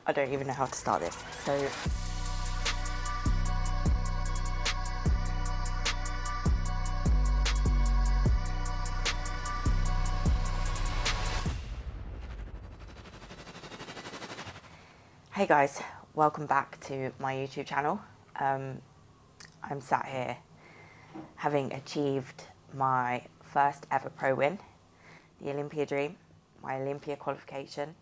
I don't even know how to start this. So hey guys, welcome back to my YouTube channel. I'm sat here having achieved my first ever pro win, the Olympia Dream, my Olympia qualification.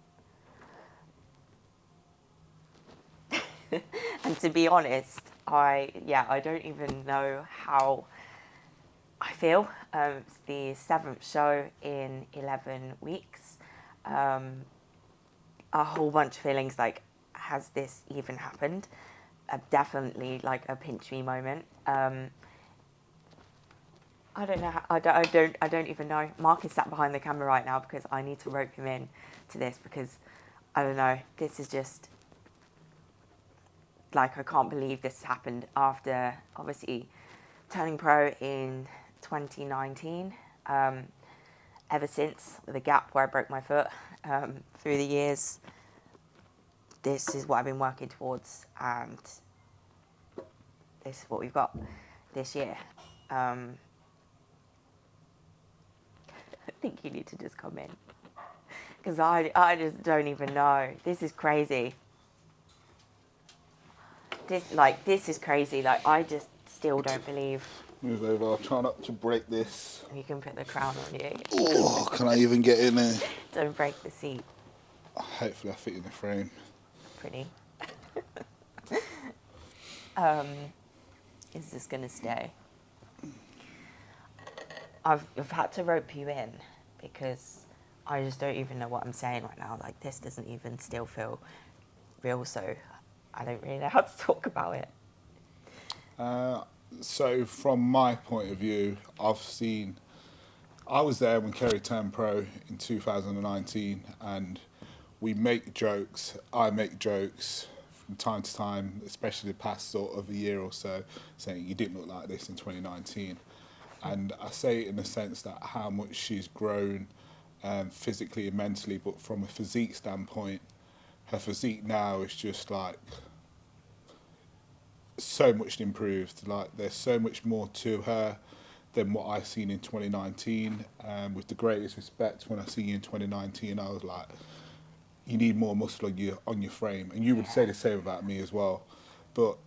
And to be honest, I don't even know how I feel. It's the 7th show in 11 weeks. A whole bunch of feelings like, has this even happened? Definitely like a pinch me moment. I don't know. I don't even know. Mark is sat behind the camera right now because I need to rope him in to this because I don't know. This is just like, I can't believe this happened after obviously turning pro in 2019. Ever since the gap where I broke my foot, through the years, this is what I've been working towards, and this is what we've got this year. I think you need to just come in because I just don't even know. This is crazy. This is crazy. Like, I just still don't believe. Move over. I'll try not to break this. You can put the crown on you. Oh, can I even get in there? Don't break the seat. Hopefully I fit in the frame. Pretty. Is this gonna stay? I've had to rope you in because I just don't even know what I'm saying right now. Like, this doesn't even still feel real, so I don't really know how to talk about it. So from my point of view, I was there when Kerry turned pro in 2019, and we make jokes. I make jokes from time to time, especially the past sort of a year or so, saying you didn't look like this in 2019. And I say it in the sense that how much she's grown physically and mentally, but from a physique standpoint, her physique now is just like so much improved. Like, there's so much more to her than what I seen in 2019. With the greatest respect, when I see you in 2019, I was like, you need more muscle on your frame, and you would say the same about me as well. But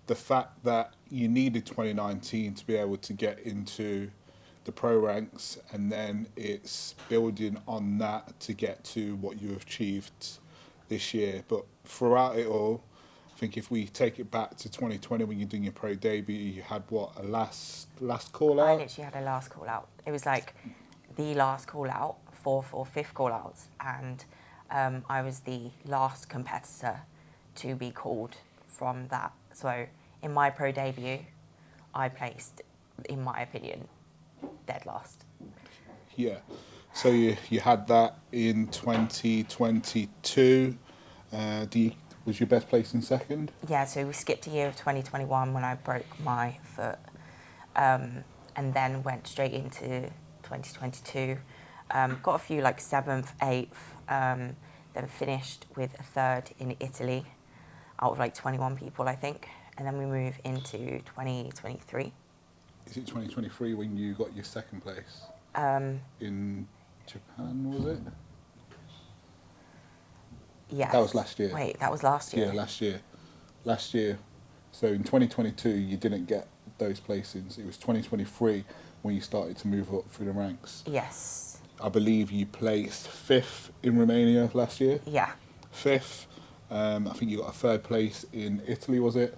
the fact that you needed 2019 to be able to get into the pro ranks, and then it's building on that to get to what you have achieved this year. But throughout it all, I think if we take it back to 2020 when you're doing your pro debut, you had what, a last call out? I literally had a last call out. It was like the last call out, 4th or 5th call outs, and I was the last competitor to be called from that. So in my pro debut, I placed, in my opinion, dead last. Yeah. So you had that in 2022. Was your best place in second? Yeah, so we skipped a year of 2021 when I broke my foot, and then went straight into 2022. Got a few like 7th, 8th, then finished with a 3rd in Italy out of like 21 people, I think. And then we move into 2023. Is it 2023 when you got your second place? In Japan, was it? Yes. That was last year. Wait, that was last year? Yeah, last year. Last year. So in 2022, you didn't get those placings. It was 2023 when you started to move up through the ranks. Yes. I believe you placed 5th in Romania last year. Yeah. 5th. I think you got a 3rd place in Italy, was it?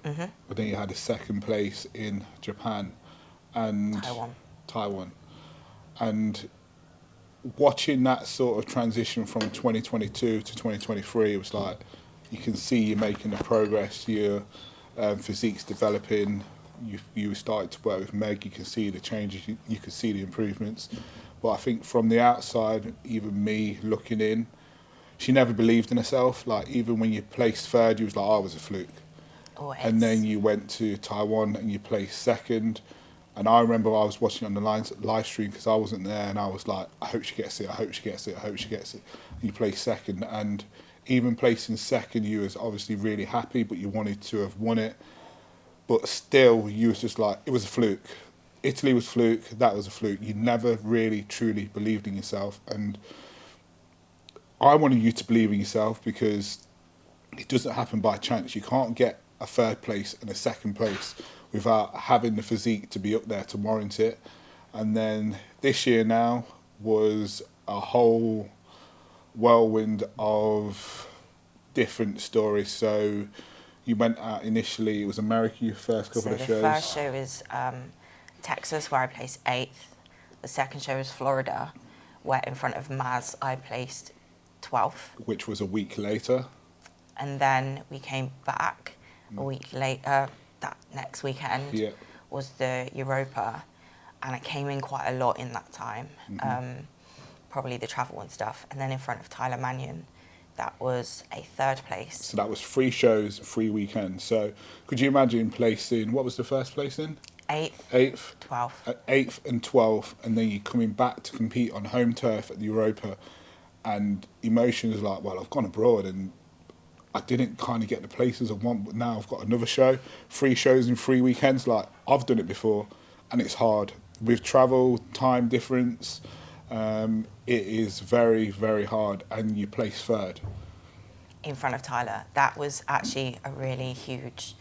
Mm-hmm. But then you had a 2nd place in Japan and Taiwan. And watching that sort of transition from 2022 to 2023, it was like, you can see you're making the progress, your physique's developing, you started to work with Meg, you can see the changes, you can see the improvements. But I think from the outside, even me looking in, she never believed in herself. Like, even when you placed 3rd, you was like, oh, I was a fluke. Always. And then you went to Taiwan and you placed 2nd. And I remember I was watching on the live stream because I wasn't there, and I was like, I hope she gets it, I hope she gets it, I hope she gets it. And you placed 2nd, and even placing second, you was obviously really happy, but you wanted to have won it. But still, you was just like, it was a fluke. Italy was fluke, that was a fluke. You never really, truly believed in yourself. And I wanted you to believe in yourself because it doesn't happen by chance. You can't get a third place and a second place without having the physique to be up there to warrant it. And then this year now was a whole whirlwind of different stories. So you went out initially, it was America, your first couple of shows. So the first show was Texas, where I placed 8th. The second show was Florida, where in front of Maz I placed 12th. Which was a week later. And then we came back a week later. That next weekend was the Europa, and it came in quite a lot in that time. Probably the travel and stuff. And then in front of Tyler Mannion, that was a 3rd place. So that was 3 shows, 3 weekends. So could you imagine placing, what was the first place in? 8th. 12th. 8th and 12th, and then you're coming back to compete on home turf at the Europa, and emotions like, well, I've gone abroad and I didn't kind of get the places I want, but now I've got another show, 3 shows in 3 weekends. Like, I've done it before, and it's hard. With travel, time difference, it is very, very hard, and you place 3rd. In front of Tyler. That was actually a really huge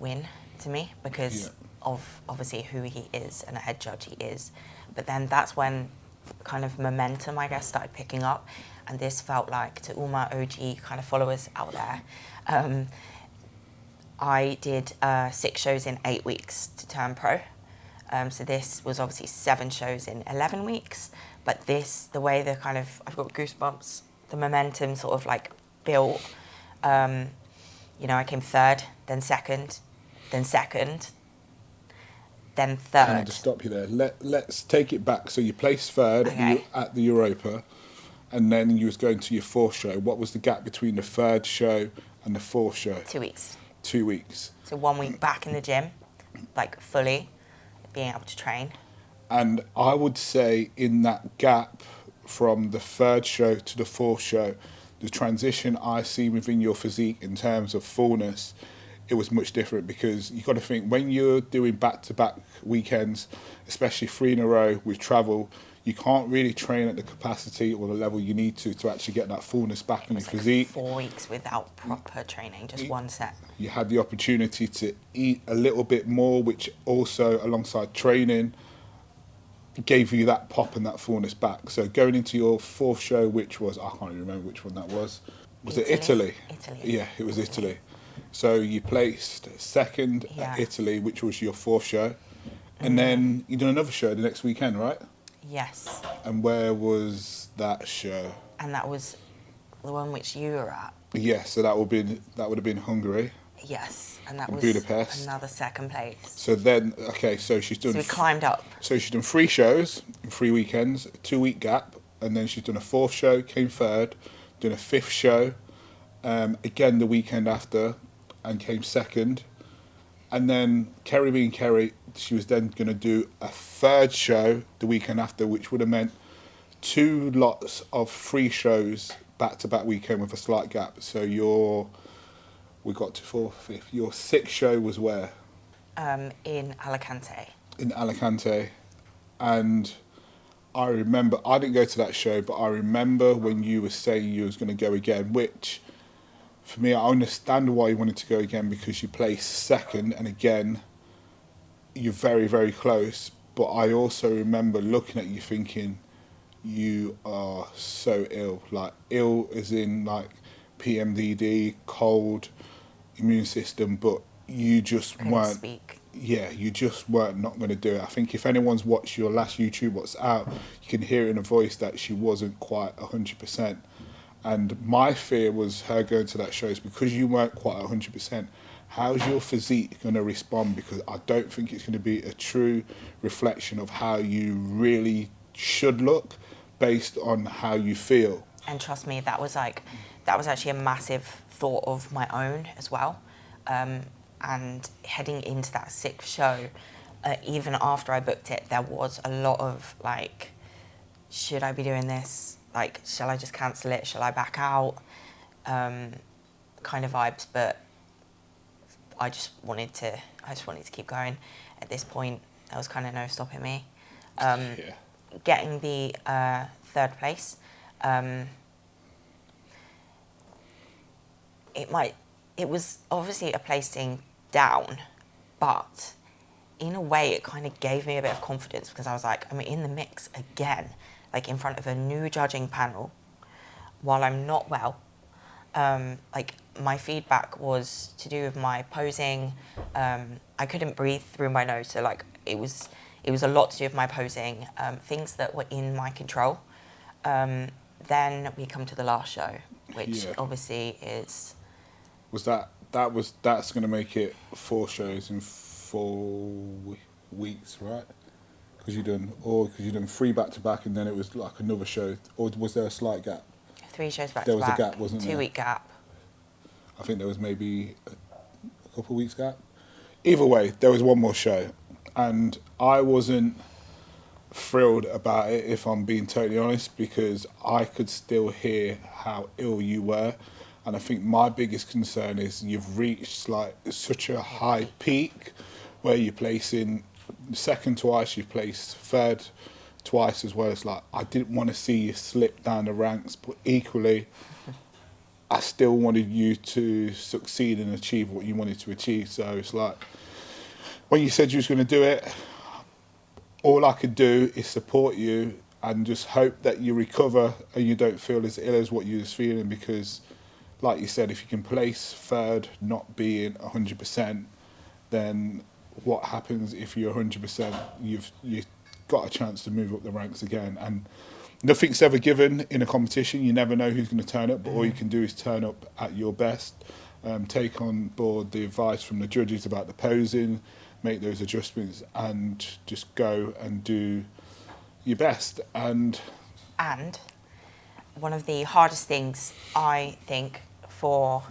win to me because of obviously who he is and a head judge he is. But then that's when kind of momentum, I guess, started picking up. And this felt like, to all my OG kind of followers out there, I did 6 shows in 8 weeks to turn pro. So this was obviously 7 shows in 11 weeks. But this, the way the kind of, I've got goosebumps, the momentum sort of like built. You know, I came 3rd, then 2nd, then 2nd, then 3rd. Can I just stop you there? Let's take it back. So you placed 3rd at the Europa, and then you was going to your 4th show. What was the gap between the 3rd show and the 4th show? 2 weeks. 2 weeks. So 1 week back in the gym, like fully being able to train. And I would say in that gap from the 3rd show to the 4th show, the transition I see within your physique in terms of fullness, it was much different, because you got to think, when you're doing back-to-back weekends, especially 3 in a row with travel, you can't really train at the capacity or the level you need to actually get that fullness back in your physique. 4 weeks without proper training, just 1 set. You had the opportunity to eat a little bit more, which also, alongside training, gave you that pop and that fullness back. So going into your 4th show, which was, I can't even remember which one that was. Was it Italy? Italy. Yeah, it was Italy. So you placed 2nd at Italy, which was your 4th show. And then you did another show the next weekend, right? Yes. And where was that show? And that was the one which you were at. Yeah, so that would have been Hungary. Yes, and that was Budapest. Another 2nd place. So then, so she's done. So we climbed up. So she's done 3 shows in 3 weekends, a 2-week gap, and then she's done a 4th show, came 3rd, done a 5th show, again the weekend after, and came 2nd, and then Kerry being Kerry, she was then going to do a 3rd show the weekend after, which would have meant 2 lots of 3 shows back-to-back weekend with a slight gap. So we got to 4th, 5th. Your 6th show was where? In Alicante. In Alicante. And I remember, I didn't go to that show, but I remember when you were saying you was going to go again, which, for me, I understand why you wanted to go again, because you placed 2nd, and again, you're very, very close. But I also remember looking at you thinking, you are so ill. Like, ill as in, like, PMDD, cold, immune system, but you just weren't. Speak. Yeah, you just weren't not going to do it. I think if anyone's watched your last YouTube, what's out, you can hear in her voice that she wasn't quite 100%. And my fear was her going to that show is because you weren't quite 100%. How's your physique going to respond? Because I don't think it's going to be a true reflection of how you really should look based on how you feel. And trust me, that was actually a massive thought of my own as well. And heading into that 6th show, even after I booked it, there was a lot of like, should I be doing this? Like, shall I just cancel it? Shall I back out? kind of vibes, but I just wanted to keep going. At this point, there was kind of no stopping me. Getting the third place, it was obviously a placing down, but in a way it kind of gave me a bit of confidence, because I was like, I'm in the mix again, like in front of a new judging panel, while I'm not well. Like, my feedback was to do with my posing. I couldn't breathe through my nose, so like it was a lot to do with my posing, things that were in my control. Then we come to the last show, which obviously is... That's going to make it 4 shows in 4 weeks, right? Because you done 3 back to back, and then it was like another show, or was there a slight gap? 3 shows back there to back. There was a gap, wasn't there? 2-week gap. I think there was maybe a couple of weeks gap. Either way, there was one more show, and I wasn't thrilled about it, if I'm being totally honest, because I could still hear how ill you were. And I think my biggest concern is you've reached like such a high peak where you're placing second twice, you've placed third twice as well. It's like, I didn't want to see you slip down the ranks, but equally, I still wanted you to succeed and achieve what you wanted to achieve. So it's like, when you said you was going to do it, all I could do is support you and just hope that you recover and you don't feel as ill as what you was feeling, because like you said, if you can place third not being 100%, then what happens if you're 100%? You've got a chance to move up the ranks again. And nothing's ever given in a competition. You never know who's going to turn up, but all you can do is turn up at your best, take on board the advice from the judges about the posing, make those adjustments, and just go and do your best. And one of the hardest things, I think, for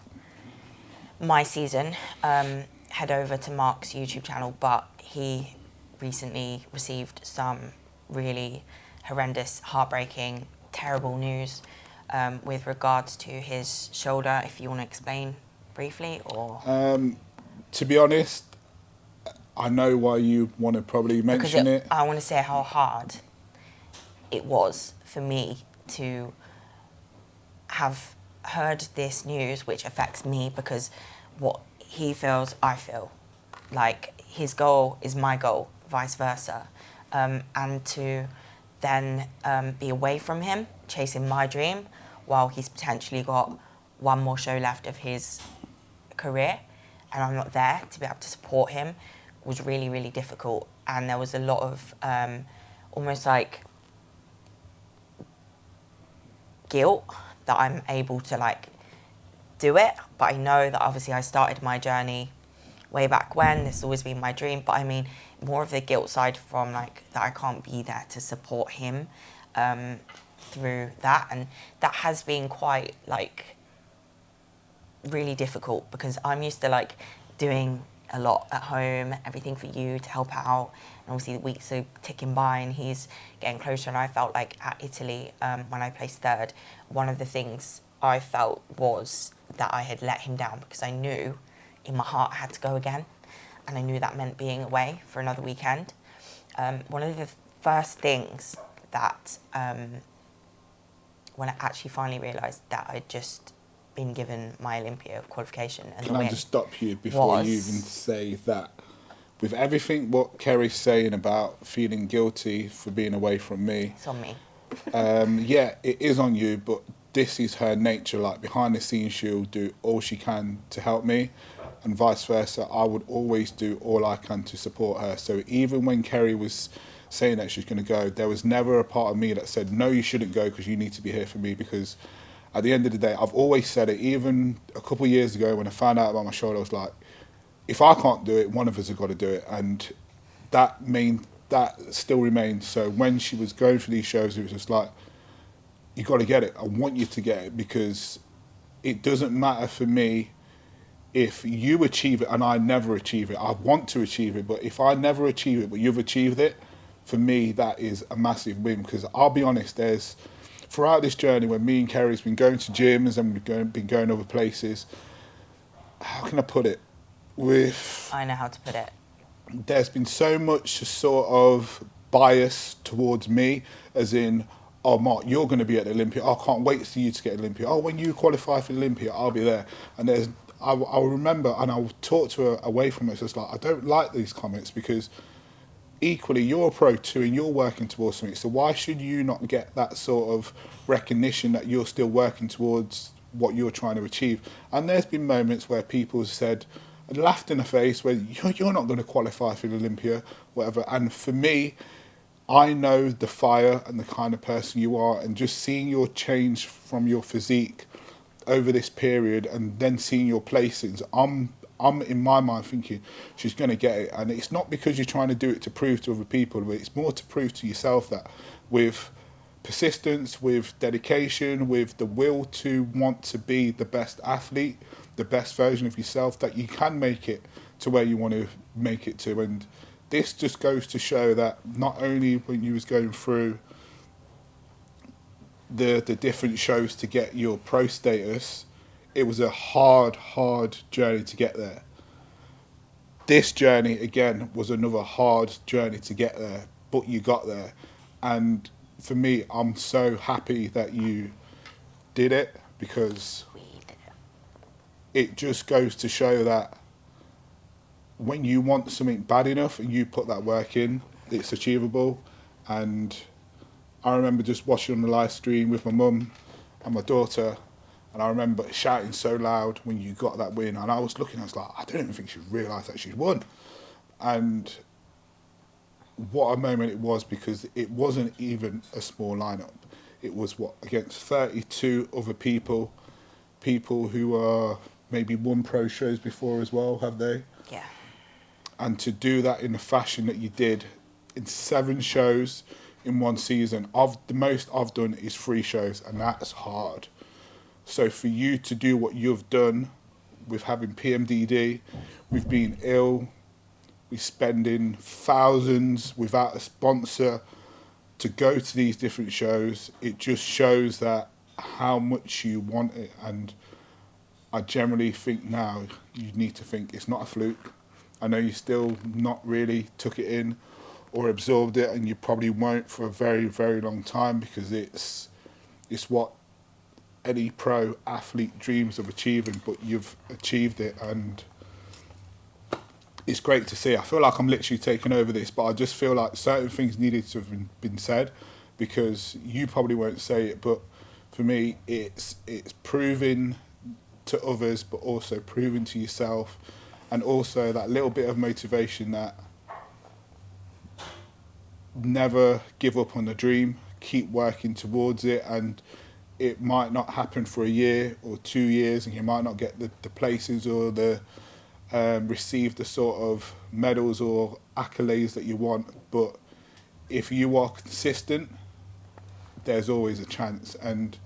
my season, head over to Mark's YouTube channel, but he recently received some really horrendous, heartbreaking, terrible news with regards to his shoulder. If you want to explain briefly, or... to be honest, I know why you want to probably mention it. I want to say how hard it was for me to have heard this news, which affects me, because what he feels, I feel. Like, his goal is my goal, vice versa. And to then be away from him, chasing my dream, while he's potentially got one more show left of his career, and I'm not there to be able to support him, was really, really difficult. And there was a lot of almost like guilt that I'm able to like do it, but I know that obviously I started my journey way back when. This has always been my dream, but I mean more of the guilt side from like that I can't be there to support him through that, and that has been quite like really difficult, because I'm used to like doing a lot at home, everything for you to help out, and obviously the weeks are ticking by and he's getting closer. And I felt like at Italy, when I placed third, one of the things I felt was that I had let him down, because I knew in my heart I had to go again, and I knew that meant being away for another weekend. One of the first things that when I actually finally realised that I'd just been given my Olympia qualification and Can the I win just stop you before you even say that? With everything what Kerry's saying about feeling guilty for being away from me, it's on me. Yeah, it is on you, but this is her nature. Like, behind the scenes, she'll do all she can to help me, and vice versa. I would always do all I can to support her. So even when Kerry was saying that she's going to go, there was never a part of me that said, no, you shouldn't go because you need to be here for me. Because at the end of the day, I've always said it. Even a couple of years ago when I found out about my shoulder, I was like, if I can't do it, one of us has got to do it. And that still remains. So when she was going for these shows, it was just like, you got to get it. I want you to get it, because it doesn't matter for me if you achieve it and I never achieve it. I want to achieve it, but if I never achieve it but you've achieved it, for me that is a massive win. Because I'll be honest, there's throughout this journey, when me and Kerry's been going to gyms and been going other places, how can I put it? I know how to put it. There's been so much sort of bias towards me, as in, oh, Mark, you're going to be at the Olympia. Oh, I can't wait for you to get Olympia. Oh, when you qualify for the Olympia, I'll be there. And I'll remember, and I'll talk to her away from it. It's just like, I don't like these comments, because equally you're a pro too and you're working towards something. So why should you not get that sort of recognition that you're still working towards what you're trying to achieve? And there's been moments where people have said, laughed in the face, where you're not going to qualify for the Olympia, whatever. And for me, I know the fire and the kind of person you are, and just seeing your change from your physique over this period, and then seeing your placings, I'm in my mind thinking she's going to get it. And it's not because you're trying to do it to prove to other people, but it's more to prove to yourself that with persistence, with dedication, with the will to want to be the best athlete, the best version of yourself, that you can make it to where you want to make it to. And this just goes to show that not only when you was going through the different shows to get your pro status, it was a hard journey to get there. This journey, again, was another hard journey to get there, but you got there. And for me, I'm so happy that you did it, because We did it. it just goes to show that when you want something bad enough and you put that work in, it's achievable. And I remember just watching on the live stream with my mum and my daughter, and I remember shouting so loud when you got that win. And I was looking, I was like, I don't even think she realised that she'd won. And what a moment it was, because it wasn't even a small lineup. It was, against 32 other people who are maybe won pro shows before as well, have they? Yeah. And to do that in the fashion that you did, in 7 shows in one season. The most I've done is 3 shows, and that's hard. So for you to do what you've done with having PMDD, we've been ill, we're spending thousands without a sponsor to go to these different shows, it just shows that how much you want it. And I generally think now you need to think it's not a fluke. I know you still not really took it in or absorbed it, and you probably won't for a very, very long time, because it's what any pro athlete dreams of achieving, but you've achieved it, and it's great to see. I feel like I'm literally taking over this, but I just feel like certain things needed to have been said, because you probably won't say it, but for me, it's proving to others, but also proving to yourself, and also that little bit of motivation that never give up on the dream, keep working towards it. And it might not happen for a year or 2 years, and you might not get the places or the receive the sort of medals or accolades that you want, but if you are consistent, there's always a chance. And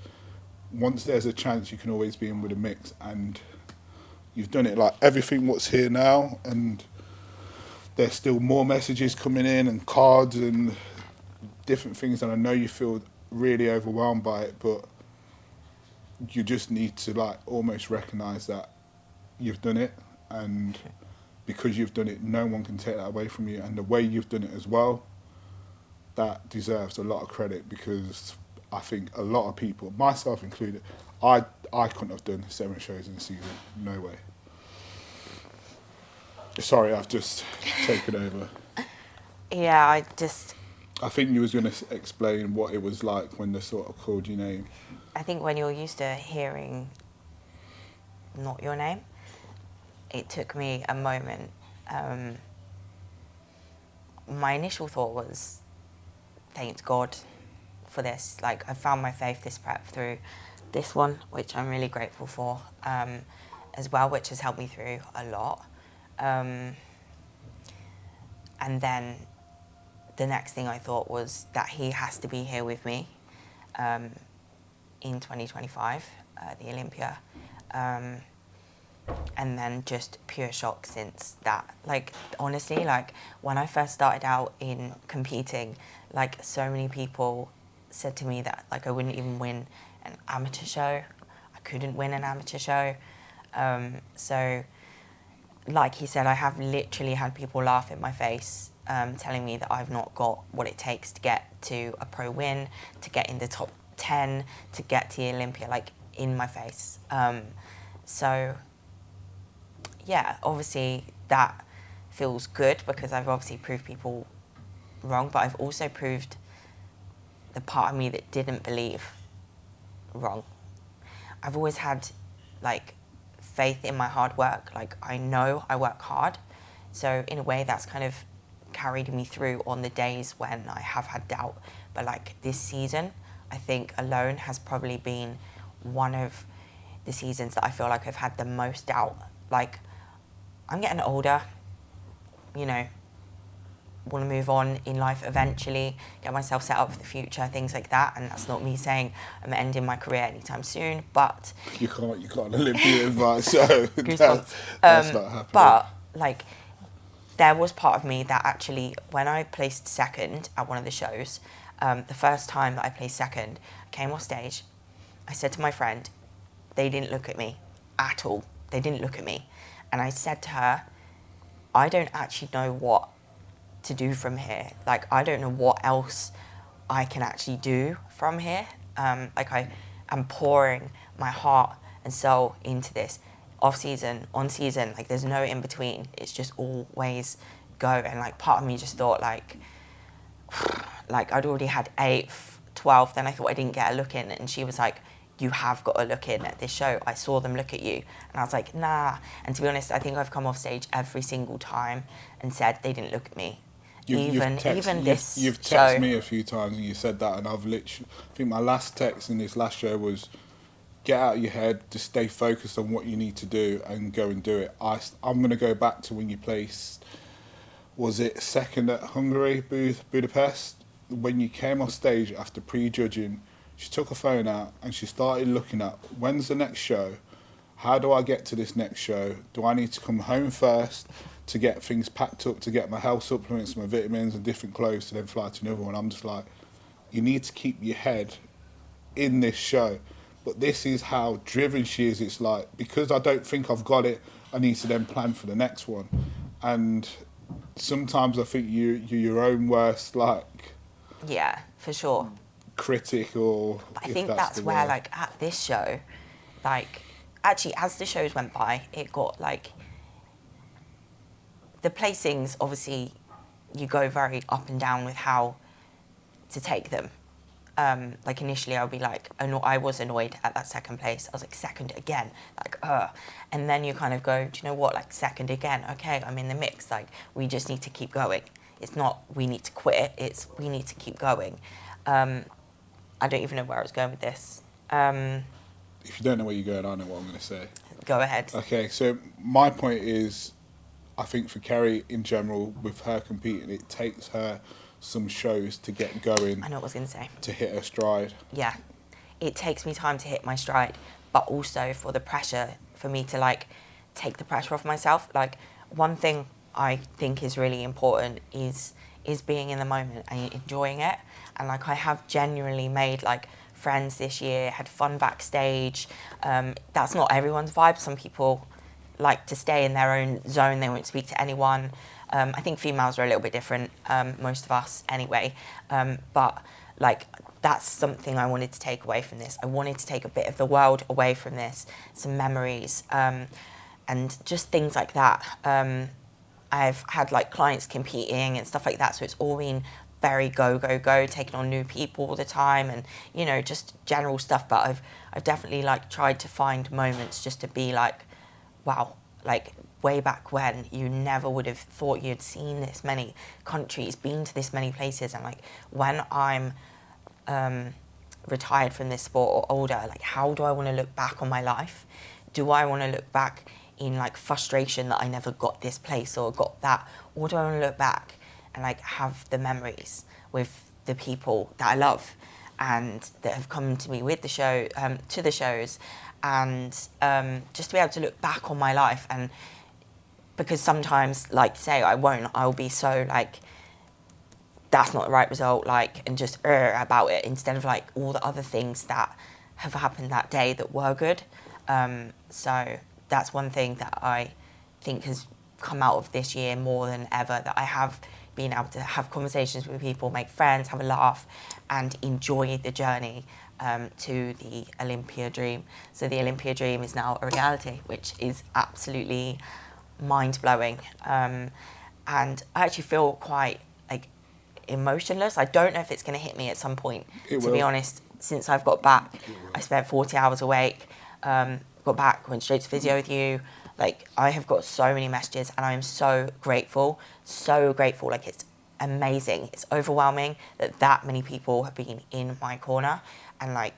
once there's a chance, you can always be in with a mix. And you've done it. Like everything what's here now, and there's still more messages coming in and cards and different things, and I know you feel really overwhelmed by it, but you just need to like almost recognise that you've done it, and because you've done it, no one can take that away from you. And the way you've done it as well, that deserves a lot of credit, because I think a lot of people, myself included, I couldn't have done 7 shows in a season. No way. Sorry, I've just taken over. Yeah, I think you was going to explain what it was like when they sort of called your name. I think when you're used to hearing not your name, it took me a moment. My initial thought was, thank God for this. Like, I found my faith this prep through this one, which I'm really grateful for, as well, which has helped me through a lot. And then the next thing I thought was that he has to be here with me in 2025, the Olympia. And then just pure shock since that. Like, honestly, like when I first started out in competing, like so many people said to me that like I wouldn't even win an amateur show. I couldn't win an amateur show. So like he said, I have literally had people laugh in my face, telling me that I've not got what it takes to get to a pro win, to get in the top 10, to get to the Olympia, like in my face. So yeah, obviously that feels good because I've obviously proved people wrong, but I've also proved the part of me that didn't believe wrong. I've always had like faith in my hard work. Like I know I work hard. So in a way that's kind of carried me through on the days when I have had doubt. But like this season, I think alone has probably been one of the seasons that I feel like I've had the most doubt. Like I'm getting older, you know, want to move on in life eventually, get myself set up for the future, things like that. And that's not me saying I'm ending my career anytime soon, but You can't Olympia invite, so goosebumps. that's not happening. But like, there was part of me that actually, when I placed second at one of the shows, the first time that I placed second, I came off stage. I said to my friend, they didn't look at me at all. They didn't look at me, and I said to her, I don't actually know what to do from here. Like, I don't know what else I can actually do from here. Like, I am pouring my heart and soul into this off season, on season. Like, there's no in between. It's just always go. And like, part of me just thought like I'd already had 8th, 12th, then I thought I didn't get a look in. And she was like, you have got to look in at this show. I saw them look at you. And I was like, nah. And to be honest, I think I've come off stage every single time and said they didn't look at me. Even this show. You've texted me a few times and you said that, and I've literally, I think my last text in this last show was, get out of your head, just stay focused on what you need to do and go and do it. I'm going to go back to when you placed, was it second at Hungary, Budapest? When you came off stage after prejudging, she took her phone out and she started looking at, when's the next show? How do I get to this next show? Do I need to come home first to get things packed up, to get my health supplements, my vitamins and different clothes to then fly to another one? I'm just like, you need to keep your head in this show. But this is how driven she is. It's like, because I don't think I've got it, I need to then plan for the next one. And sometimes I think you're your own worst, like... Yeah, for sure. Critic, or... But I think that's where, like, at this show, like, actually, as the shows went by, it got, like... The placings, obviously, you go very up and down with how to take them. Like initially I would be like, I was annoyed at that second place. I was like, second again, like, and then you kind of go, do you know what, like second again, okay, I'm in the mix, like we just need to keep going. It's not we need to quit, it's we need to keep going. I don't even know where I was going with this. If you don't know where you're going, I know what I'm going to say. Go ahead. Okay, so my point is, I think for Kerry in general, with her competing, it takes her some shows to get going. I know what I was going to say. To hit her stride. Yeah. It takes me time to hit my stride, but also for the pressure, for me to like take the pressure off myself. Like one thing I think is really important is being in the moment and enjoying it. And like I have genuinely made like friends this year, had fun backstage. That's not everyone's vibe. Some people like to stay in their own zone. They won't speak to anyone. I think females are a little bit different, most of us anyway. But like that's something I wanted to take away from this. I wanted to take a bit of the world away from this, some memories, and just things like that. I've had like clients competing and stuff like that, so it's all been very go, taking on new people all the time, and you know, just general stuff. But I've definitely like tried to find moments just to be like, wow, like way back when you never would have thought you'd seen this many countries, been to this many places, and like when I'm retired from this sport or older, like how do I want to look back on my life? Do I want to look back in like frustration that I never got this place or got that, or do I want to look back and like have the memories with the people that I love and that have come to me with the show, to the shows, and just to be able to look back on my life? And because sometimes, like say, I'll be so like that's not the right result, like, and just about it instead of like all the other things that have happened that day that were good. So that's one thing that I think has come out of this year more than ever, that I have been able to have conversations with people, make friends, have a laugh, and enjoy the journey to the Olympia Dream. So the Olympia Dream is now a reality, which is absolutely mind-blowing. And I actually feel quite like emotionless. I don't know if it's going to hit me at some point, to be honest. Since I've got back, I spent 40 hours awake, got back, went straight to physio with you. Like, I have got so many messages, and I am so grateful. Like, it's amazing. It's overwhelming that many people have been in my corner, and like,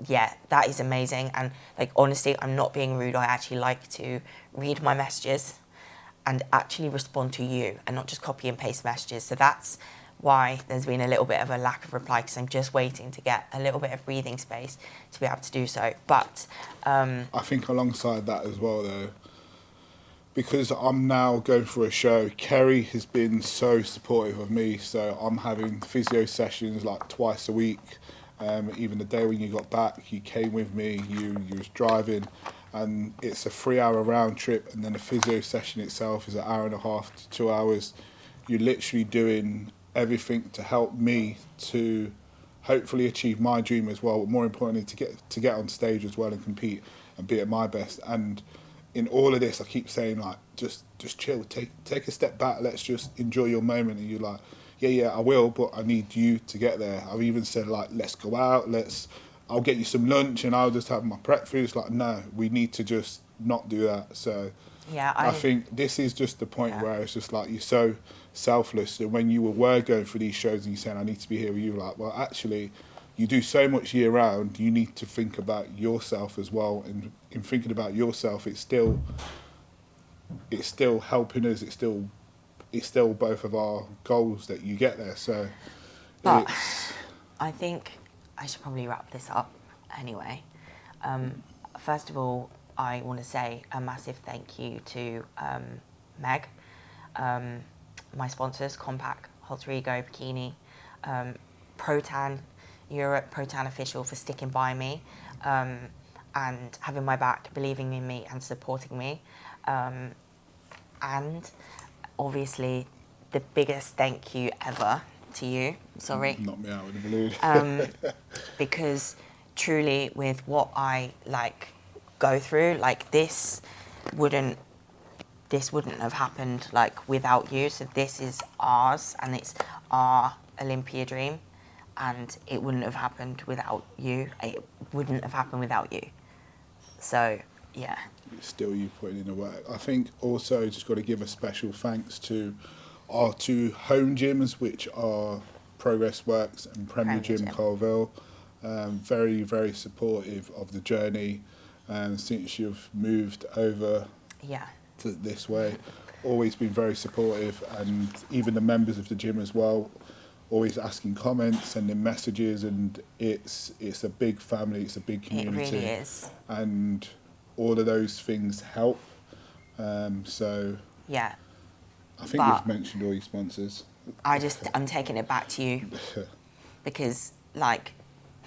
yeah, that is amazing. And like, honestly, I'm not being rude. I actually like to read my messages and actually respond to you, and not just copy and paste messages. So that's why there's been a little bit of a lack of reply, because I'm just waiting to get a little bit of breathing space to be able to do so. But I think alongside that as well, though, because I'm now going for a show, Kerry has been so supportive of me. So I'm having physio sessions like twice a week. Even the day when you got back, you came with me, you was driving, and it's a 3-hour round trip, and then the physio session itself is an hour and a half to 2 hours. You're literally doing everything to help me to hopefully achieve my dream as well, but more importantly to get on stage as well and compete and be at my best. And in all of this, I keep saying, like, just chill, take a step back, let's just enjoy your moment. And you're like, yeah, I will, but I need you to get there. I've even said, like, let's go out, I'll get you some lunch and I'll just have my breakfast. Like, no, we need to just not do that. So yeah, I think this is just the point where it's just like, you're so selfless. And when you were going for these shows and you're saying, I need to be here with you, like, well, actually, you do so much year round, you need to think about yourself as well. And in thinking about yourself, it's still helping us. It's still both of our goals that you get there. So, but I think I should probably wrap this up anyway. First of all, I want to say a massive thank you to Meg, my sponsors, Compact, Alter Ego, Bikini, Protan Europe, Protan Official, for sticking by me and having my back, believing in me and supporting me. And obviously, the biggest thank you ever to you. Sorry. Knock me out with the balloon. Because truly, with what I like go through, like, this wouldn't have happened like without you. So this is ours, and it's our Olympia Dream, and it wouldn't have happened without you. It wouldn't have happened without you. So yeah. It's still you putting in the work. I think also just got to give a special thanks to our 2 home gyms, which are Progress Works and Premier Gym Colville. Very, very supportive of the journey since you've moved over to this way. Always been very supportive, and even the members of the gym as well, always asking comments, sending messages, and it's a big family, it's a big community. It really is. And all of those things help. So yeah, I think you've mentioned all your sponsors. I'm taking it back to you because, like,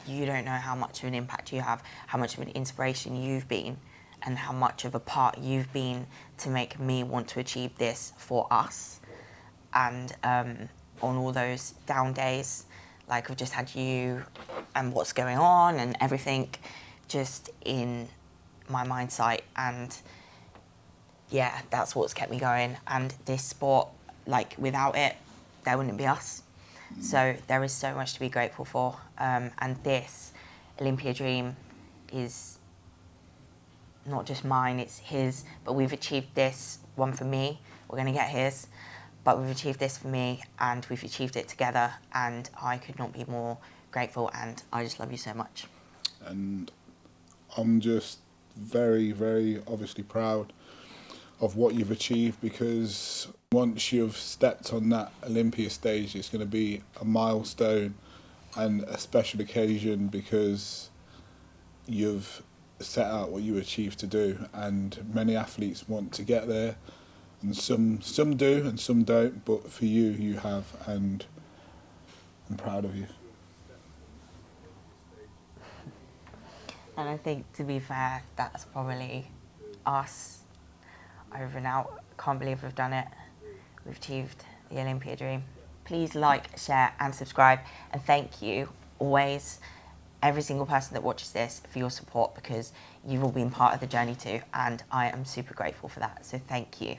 you don't know how much of an impact you have, how much of an inspiration you've been, and how much of a part you've been to make me want to achieve this for us. And on all those down days, like, I've just had you and what's going on and everything just in my mind sight, and yeah, that's what's kept me going. And this sport, like, without it, there wouldn't be us. So there is so much to be grateful for, and this Olympia Dream is not just mine, it's his, but we've achieved this one for me. We're going to get his, but we've achieved this for me, and we've achieved it together, and I could not be more grateful, and I just love you so much. And I'm just very, very obviously proud of what you've achieved, because once you've stepped on that Olympia stage, it's going to be a milestone and a special occasion, because you've set out what you achieved to do, and many athletes want to get there, and some do and some don't, but for you, you have. And I'm proud of you. And I think, to be fair, that's probably us over and out. Can't believe we've done it. We've achieved the Olympia Dream. Please like, share and subscribe. And thank you always, every single person that watches this, for your support, because you've all been part of the journey too. And I am super grateful for that. So thank you.